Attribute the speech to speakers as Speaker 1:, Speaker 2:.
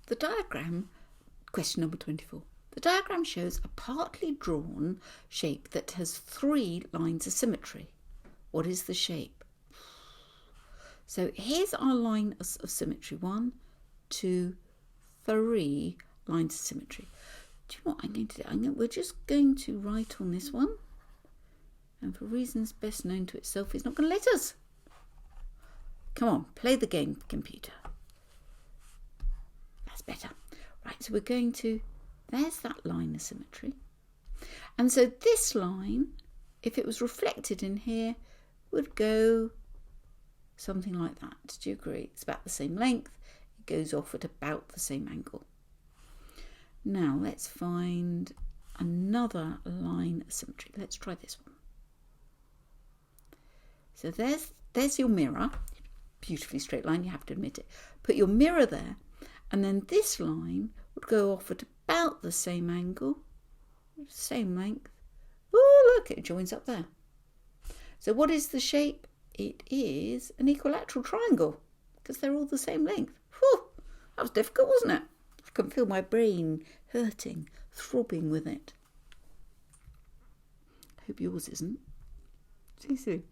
Speaker 1: The diagram, question number 24. The diagram shows a partly drawn shape that has 3 lines of symmetry. What is the shape? So here's our line of symmetry. 1, 2, 3 lines of symmetry. Do you know what I'm going to do? We're just going to write on this one. And for reasons best known to itself, it's not going to let us. Come on, play the game, computer. That's better. Right, so we're going to, there's that line of symmetry. And so this line, if it was reflected in here, would go something like that. Do you agree? It's about the same length. It goes off at about the same angle. Now let's find another line of symmetry. Let's try this one. So there's your mirror. Beautifully straight line, you have to admit it. Put your mirror there, and then this line would go off at about the same angle, same length. Oh, look, it joins up there. So what is the shape? It is an equilateral triangle, because they're all the same length. Whew, that was difficult, wasn't it? I can feel my brain hurting, throbbing with it. I hope yours isn't. See you soon.